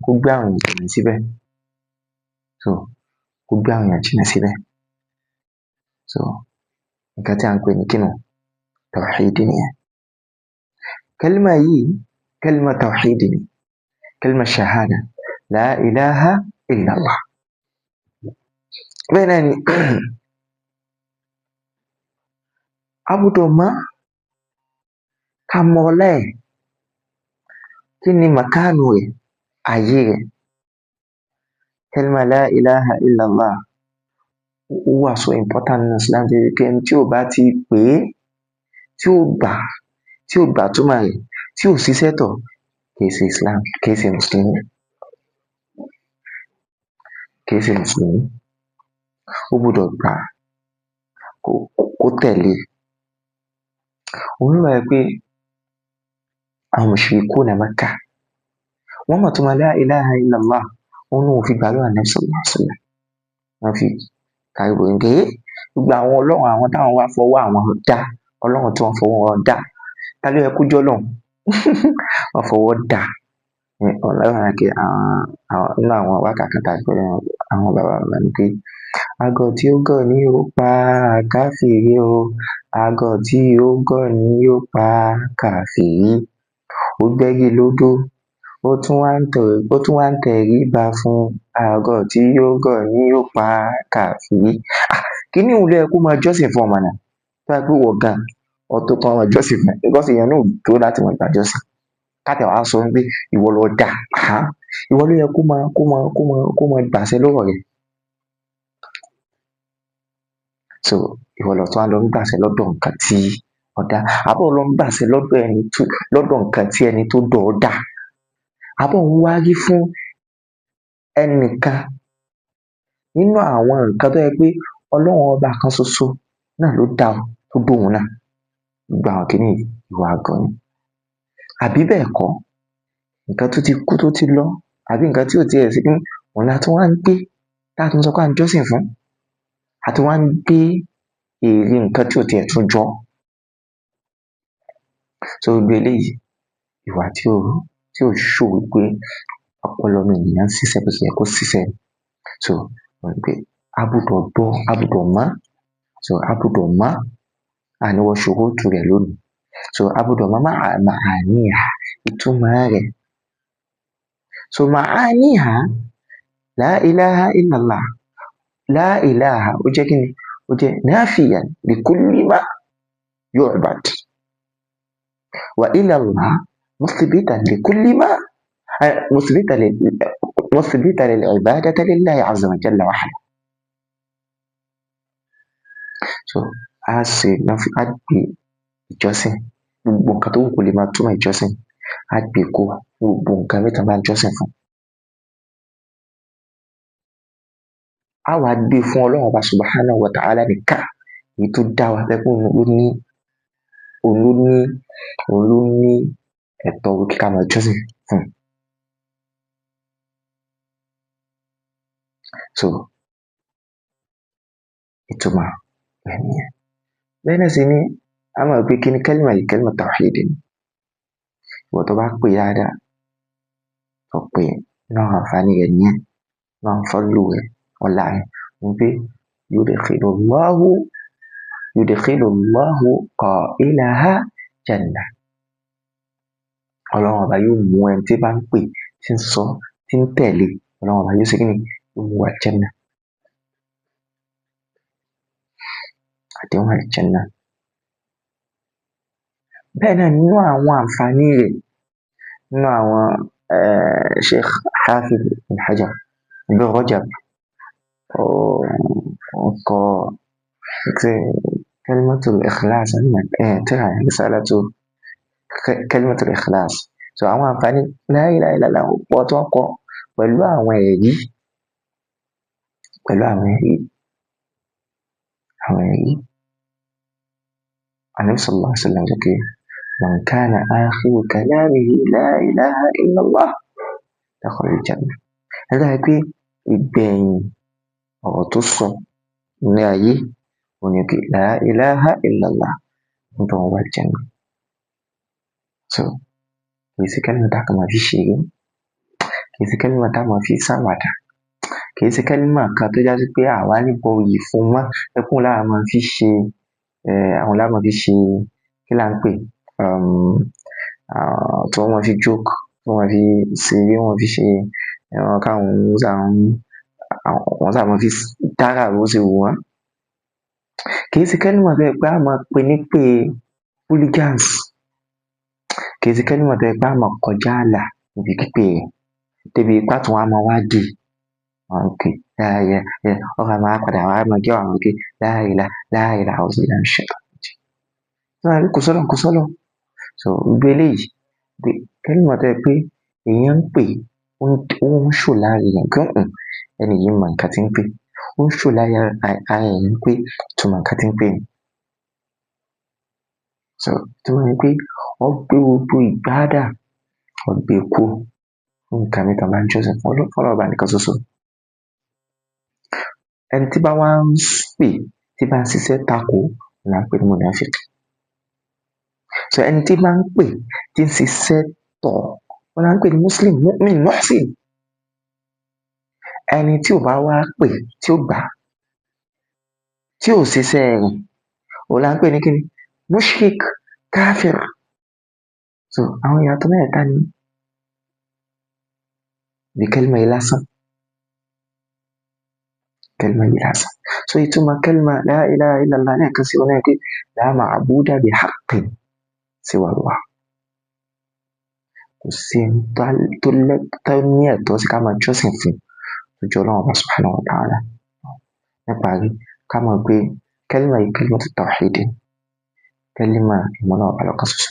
kó gbé àwọn èèyàn jìnnà síbẹ̀. So kó gbé àwọn èèyàn jìnnà síbẹ̀. So nǹkan tí à ń pè ní kíni tawhid nìyẹn. Kálímà yìí kálímà tawhid ni, kálímà shahada la ilaha illallah. Bẹ́ẹ̀ náà ni a gbọ́dọ̀ mọ̀ ká mọ ọlá ẹ̀, kí ni màkánù rẹ̀, ààyè rẹ̀. Kálímà la ilaha illallah ó wà so important nínú Islam tó jẹ́ pé ẹni tí ò bá ti pè é, tí ò gbà túmọ̀ rẹ̀, tí ò ṣiṣẹ́ tọ̀, kì í ṣe Islam, kì í ṣe Mùsùlùmí. Kì í ṣe Mùsùlùmí. Ó gbọ́dọ̀ gbà kó tẹ̀lé. Òun ló wà pé àwọn mushrikuna Makkah wọ́n mọ̀ túmọ̀ la ilaha illallah, òun ni wọ́n fi gbà lọ́wọ́ Ànábì sallallahu alaihi wasallam. Wọ́n fi kárí pé gbogbo àwọn ọlọ́run àwọn táwọn wá fọwọ́ àwọn dá, ọlọ́run tí wọ́n fọwọ́ wọn dá, ta ló yẹ kó jẹ́ ọlọ́run? Wọ́n fọwọ́ dá. Ọlọ́run àti nínú àwọn wákàtí tàbí pẹ̀lú àwọn bàbá wa ni pé àgọ̀ tí ó gọ̀ ni ó pa káfíìrì o, àgọ̀ tí ó gọ̀ ni ó pa káfíìrì. Ó gbẹ́gi lódó, ó tún wá ń tẹríba fún, àgọ̀ tí ó gọ̀ ni ó pa káfíìrì. Kíní òun ló yẹ kó máa jọ́sìn fún ọmọ náà, tó yẹ pé wọ̀ gan ọ̀tọ̀ kan máa jọ́sìn fún ẹ, because èèyàn náà ò tó láti máa gbà jọ́sìn. Káàtẹ̀ wá sọ pé ìwọ ló dá, ìwọ ló yẹ kó máa gbàṣẹ lọ́wọ́ rẹ̀. So ìwọ ló tún wá lọ ń gbàṣẹ lọ́dọ̀ nǹkan tí ọ̀dá, àbọ̀ lọ ń gbàṣẹ lọ́dọ̀ nǹkan tí ẹni tó dọ̀ ọ́ dá, àbọ̀ ń wárí fún ẹnìkan nínú àwọn nǹkan tó yẹ pé ọlọ́run ọba kan ṣoṣo náà ló dá ọ, tó dóhun náà. Gbogbo àwọn kìíní ìwà àgọ̀ ni. Àbí bẹ́ẹ̀ kọ́, nǹkan tó ti kú tó ti lọ, àbí nǹkan tí ò tiẹ̀ sí, òun la tún wá ń gbé tá a tún sọ pé à ń jọ́sìn fún, a tún wá ń gbé èrè nǹkan tí ò tiẹ̀ tún jọ. So gbogbo eléyìí ìwà tí ò show pé ọpọlọ ọmọ ènìyàn ń ṣiṣẹ́ bó ṣe yẹ kó ṣiṣẹ́. So wọ́n ní pé a gbọ́dọ̀ gbọ́, a gbọ́dọ̀ mọ̀, so a gbọ́dọ̀ mọ̀, àníwọ̀ ṣòro tù rẹ̀ lónìí. So a gbọ́dọ̀ mọ̀ ma'aniha, ìtumọ̀ rẹ̀. So ma'aniha la ilaha illallah, la ilaha ó jẹ́ kíni, ó jẹ́ nafiyan li kulli ma yu'bad wa ilallah muthbitan li kulli ma muthbitan lil ibadati lillahi azza wa jalla wahda. So a gbé ìjọsìn, gbogbo nǹkan tó wù kó lè máa túmọ̀ ìjọsìn, a gbé kó gbogbo nǹkan mẹ́ta bá ń jọ́sìn fún. A wá gbé fún ọlọ́run ọba subhanahu wa ta'ala nìkan, èyí tó dá wa pé òun ló ní ẹ̀tọ́ kí ká máa jọ́sìn fún. So ìtumọ̀ rẹ̀ nìyẹn. Bẹ́ẹ̀ náà sì ni a máa pé kí ni kálímà yìí, kálímà tawhid ni. Ìwọ tó bá pè dáadáa, tó pè náà àǹfààní rẹ̀ nìyẹn, náà fọ́lù rẹ̀, ọlá rẹ̀ ni pé yudkhilullahu qailaha jannah. Ọlọ́run ọba yóò mú ẹni tí bá ń pè, tí ń sọ, tí ń tẹ̀lé, ọlọ́run ọba yóò ṣe kíni, yóò mú wọ Jannah. Àdéhùn Jannah. Bẹ́ẹ̀ náà nínú àwọn àǹfààní rẹ̀, nínú àwọn Sheikh Hafiz Ibn Hajar Ibn Rajab ọkọ kalimatul ikhlas, tíra risalatu kalimatul ikhlas. So àwọn àǹfààní la ilaha illallah pọ̀ tó ń kọ pẹ̀lú àwọn ẹ̀rí, Ànábì sallallahu alaihi wasallam sọ pé man kana akhiru kalamihi la ilaha illallah dakhala al-jannah. Ẹ̀rí pé ìgbẹ̀yìn ọ̀rọ̀ tó sọ ní ayé òun ni pé la ilaha illallah ń tọ́ wọ Jannah. So kì í ṣe kálímà tá a kàn máa fi ṣeré, kì kì í ṣe kẹ́límà tá máa fi ṣàwàdà, kì í ṣe kẹ́límà kan tó já sí pé àwa ní bọ̀yì fún mọ́, tó jẹ́ pé òun lá máa fi ṣe òun lá máa fi ṣe kí là ń pè tí wọ́n máa fi joke, tí wọ́n máa fi ṣeré, wọ́n máa fi ṣe káwọn wọ́n ṣáà máa fi dárà bó ṣe wù wọ́n. Kì í ṣe kẹ́límà tó jẹ́ pé á máa pè nípè hooligans, kì í ṣe kẹ́límà tó jẹ́ pé á máa kọjá ààlà níbi pípè rẹ̀ débi pé á tún wá máa wá dì ọkàn máa padà wá máa jẹ́ àwọn pé la ilaha a'udhu billahi minash shaitanir rajim. Kò sọ́lọ́hun. So gbogbo eléyìí kẹ́límà tó jẹ́ pé èèyàn ń pè ó ń show lára èèyàn pé ẹni yìí mọ nǹkan tí ń pè, ó ń show lára èèyàn pé ìtumọ̀ nǹkan tí ń pè ni. So ìtumọ̀ ni pé wọ́n gbé gbogbo ìbádà wọ́n gbé kúrò fún nǹkan mìíràn bá ń jọ́sìn fún Ọlọ́run Ọba nìkan ṣoṣo. Ẹni tí bá wá ń pè tí bá ń ṣiṣẹ́ takò là ń pè ní mùnáfíkí. So ẹni tí bá ń pè tí ń ṣiṣẹ́ tọ̀ òun là ń pè ní muslim, mu'min, muhsin. Ẹni tí ò bá wá pè tí ò gbà tí ò ṣiṣẹ́ rẹ̀ òun là ń pè ní kíni mushrik, káfír. So àwọn ìyàtọ̀ mẹ́tẹ̀ẹ̀ta ni bí kẹ́límà yìí lásán. So ìtumọ̀ kẹ́límà la ilaha illallah lẹ́ẹ̀kan sí òun náà pé la ma'buda bihaqqin siwa Allah. Kò sí ẹni tó ní ẹ̀tọ́ sí ká máa jọ́sìn fún tó jẹ́ Ọlọ́run Ọba subhanahu wa ta'ala. Níparí ká mọ̀ pé kẹ́límà yìí kalimatu tawhid, kẹ́límà ìmọ̀ Ọlọ́run Ọba lọ́kan ṣoṣo.